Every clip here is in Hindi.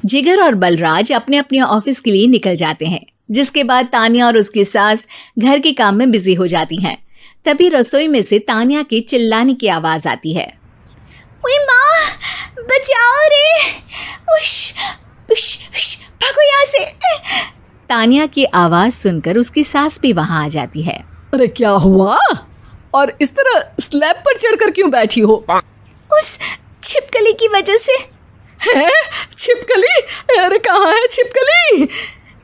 जिगर और बलराज अपने अपने ऑफिस के लिए निकल जाते हैं, जिसके बाद तान्या और उसकी सास घर के काम में बिजी हो जाती हैं। तभी रसोई में से तान्या के चिल्लाने की आवाज आती है। ओए माँ, बचाओ रे! उश, उश, उश, भागो यहाँ से! तान्या की आवाज सुनकर उसकी सास भी वहां आ जाती है। अरे क्या हुआ? और इस तरह स्लैब पर चढ़कर क्यों बैठी हो? उस छिपकली की वजह से। है? छिपकली? अरे कहाँ है छिपकली?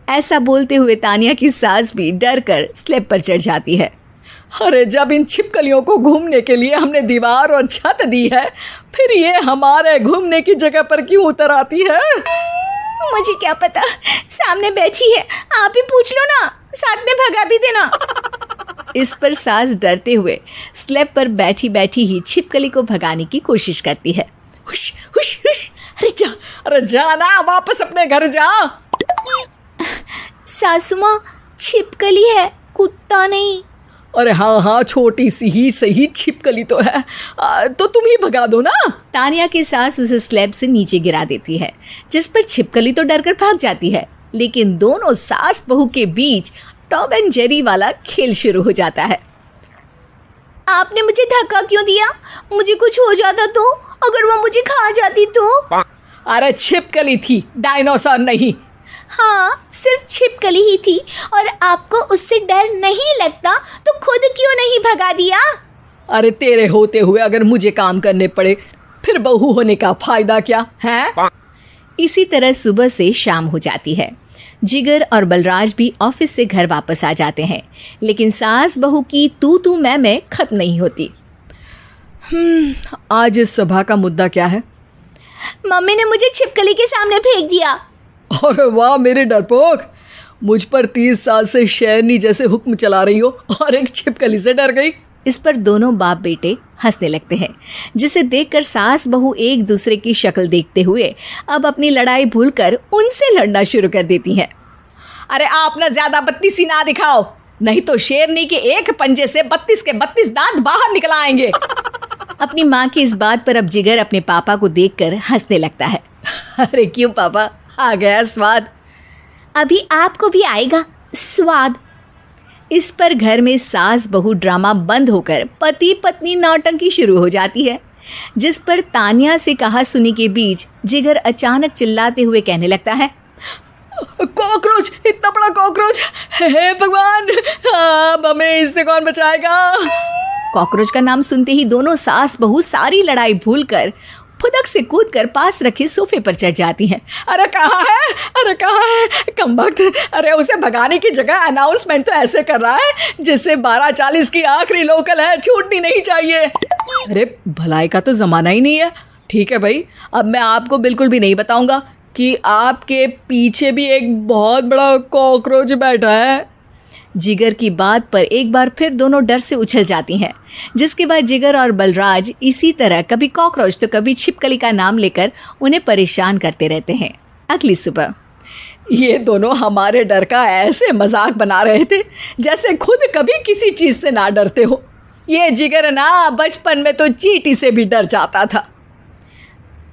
ऐसा बोलते हुए तान्या की सास भी डर कर स्लैब पर चढ़ जाती है। अरे जब इन छिपकलियों को घूमने के लिए हमने दीवार और छत दी है, फिर ये हमारे घूमने की जगह पर क्यों उतर आती है? मुझे क्या पता, सामने बैठी है, आप ही पूछ लो ना, साथ में भगा भी देना। इस पर सास डरते हुए स्लैब पर बैठी बैठी ही छिपकली को भगाने की कोशिश करती है। हुश, हुश, हुश, अरे जा ना, वापस अपने घर जा। सासू माँ, छिपकली है, कुत्ता नहीं। अरे हाँ, छोटी सी ही सही छिपकली तो है, तो तुम ही भगा दो ना। तान्या की सास उसे स्लैब से नीचे गिरा देती है, जिस पर छिपकली तो डरकर भाग जाती है, लेकिन दोनों सास बहू के बीच टॉम एंड जेरी वाला खेल शुरू हो जाता है। आपने मुझे धक्का क्यों दिया? मुझे कुछ हो जाता तो? अगर वो मुझे खा जाती तो? अरे छिपकली थी, डायनासोर नहीं। हाँ, सिर्फ छिपकली ही थी, और आपको उससे डर नहीं लगता तो खुद क्यों नहीं भगा दिया? अरे तेरे होते हुए अगर मुझे काम करने पड़े, फिर बहू होने का फायदा क्या है? इसी तरह सुबह से शाम हो जाती है। जिगर और बलराज भी ऑफिस से घर वापस आ जाते हैं, लेकिन सास बहू की तू मैं खत्म नहीं होती। आज इस सभा का मुद्दा क्या है? मम्मी ने मुझे छिपकली के सामने फेंक दिया। अरे वाह मेरे डरपोक, मुझ पर 30 साल से शेरनी जैसे हुक्म चला रही हो और एक छिपकली से डर गई। इस पर दोनों बाप बेटे हंसने लगते हैं, जिसे देखकर सास बहू एक दूसरे की शक्ल देखते हुए अब अपनी लड़ाई भूलकर उनसे लड़ना शुरू कर देती हैं। अरे आप ना ज्यादा बत्तीसी ना दिखाओ, नहीं तो शेरनी के एक पंजे से 32 के 32 दांत बाहर निकल आएंगे। अपनी माँ की इस बात पर अब जिगर अपने पापा को देखकर हंसने लगता है। अरे क्यों पापा, आ गया स्वाद। अभी आपको भी आएगा स्वाद। इस पर घर में सास बहू ड्रामा बंद होकर पति पत्नी नौटंकी शुरू हो जाती है, जिस पर तान्या से कहा सुनी के बीच जिगर अचानक चिल्लाते हुए कहने लगता है। कॉकरोच, इतना बड़ा कॉकरोच! हे भगवान, अब हमें इससे कौन बचाएगा? कॉकरोच का नाम सुनते ही दोनों सास बहू सारी लड़ाई भूलकर फुदक से कूदकर पास रखे सोफे पर चढ़ जाती हैं। अरे कहाँ है, अरे कहाँ है कमबख्त! अरे उसे भगाने की जगह अनाउंसमेंट तो ऐसे कर रहा है जैसे 12:40 की आखिरी लोकल है, छूटनी नहीं चाहिए। अरे भलाई का तो ज़माना ही नहीं है। ठीक है भाई, अब मैं आपको बिल्कुल भी नहीं बताऊंगा कि आपके पीछे भी एक बहुत बड़ा कॉकरोच बैठा है। जिगर की बात पर एक बार फिर दोनों डर से उछल जाती हैं, जिसके बाद जिगर और बलराज इसी तरह कभी कॉकरोच तो कभी छिपकली का नाम लेकर उन्हें परेशान करते रहते हैं। अगली सुबह ये दोनों हमारे डर का ऐसे मजाक बना रहे थे जैसे खुद कभी किसी चीज़ से ना डरते हो। ये जिगर ना बचपन में तो चींटी से भी डर जाता था।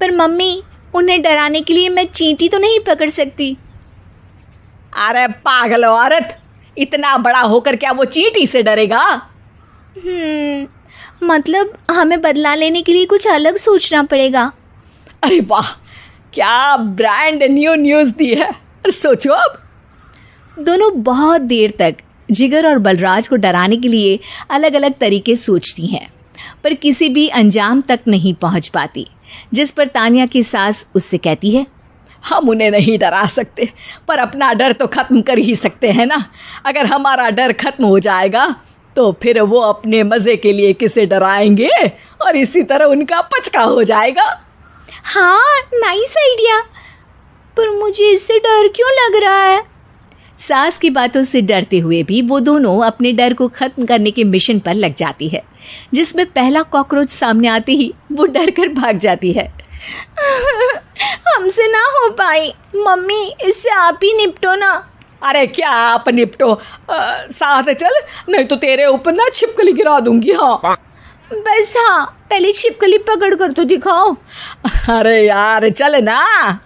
पर मम्मी, उन्हें डराने के लिए मैं चींटी तो नहीं पकड़ सकती। अरे पागल औरत, इतना बड़ा होकर क्या वो चींटी से डरेगा? मतलब हमें बदला लेने के लिए कुछ अलग सोचना पड़ेगा। अरे वाह, क्या ब्रांड न्यू न्यूज़ दी है। सोचो अब। दोनों बहुत देर तक जिगर और बलराज को डराने के लिए अलग अलग तरीके सोचती हैं, पर किसी भी अंजाम तक नहीं पहुंच पाती, जिस पर तान्या की सास उससे कहती है। हम उन्हें नहीं डरा सकते, पर अपना डर तो ख़त्म कर ही सकते हैं ना। अगर हमारा डर ख़त्म हो जाएगा तो फिर वो अपने मज़े के लिए किसे डराएंगे और इसी तरह उनका पचका हो जाएगा। हाँ, नाइस आइडिया, पर मुझे इससे डर क्यों लग रहा है? सास की बातों से डरते हुए भी वो दोनों अपने डर को ख़त्म करने के मिशन पर लग जाती है, जिसमें पहला कॉकरोच सामने आते ही वो डर कर भाग जाती है। हमसे ना हो पाई मम्मी, इससे आप ही निपटो ना। अरे क्या आप निपटो, साथ चल, नहीं तो तेरे ऊपर ना छिपकली गिरा दूंगी। हाँ बस, हाँ पहले छिपकली पकड़ कर तो दिखाओ। अरे यार चल ना।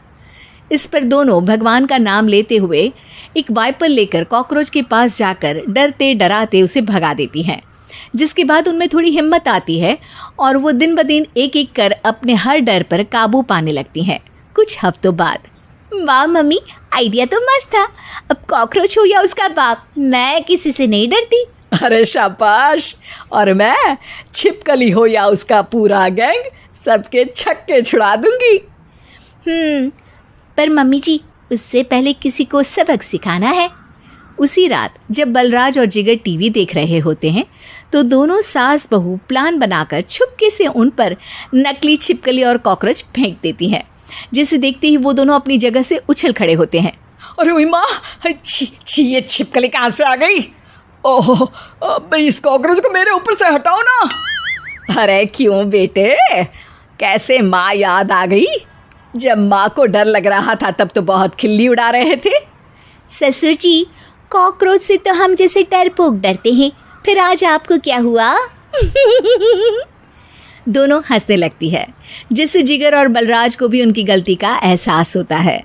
इस पर दोनों भगवान का नाम लेते हुए एक वाइपर लेकर कॉकरोच के पास जाकर डरते डराते उसे भगा देती हैं, जिसके बाद उनमें थोड़ी हिम्मत आती है और वो दिन ब दिन एक एक कर अपने हर डर पर काबू पाने लगती हैं। कुछ हफ्तों बाद, वाह मम्मी, आइडिया तो मस्त था। अब कॉकरोच हो या उसका बाप, मैं किसी से नहीं डरती। अरे शाबाश। और मैं छिपकली हो या उसका पूरा गैंग, सबके छक्के छुड़ा दूंगी। पर मम्मी जी, उससे पहले किसी को सबक सिखाना है। उसी रात जब बलराज और जिगर टीवी देख रहे होते हैं तो दोनों सास बहू प्लान बनाकर छुपके से उन पर नकली छिपकली और कॉकरोच फेंक देती हैं, जिसे देखते ही वो दोनों अपनी जगह से उछल खड़े होते हैं। अरे ओए माँ, छी, ये छिपकली कहाँ से आ गई? ओह, अब इस कॉकरोच को मेरे ऊपर से हटाओ ना। अरे क्यों बेटे, कैसे माँ याद आ गई? जब माँ को डर लग रहा था तब तो बहुत खिल्ली उड़ा रहे थे। ससुर जी, कॉकरोच से तो हम जैसे डरपोक डरते हैं, फिर आज आपको क्या हुआ? दोनों हंसने लगती है, जिससे जिगर और बलराज को भी उनकी गलती का एहसास होता है।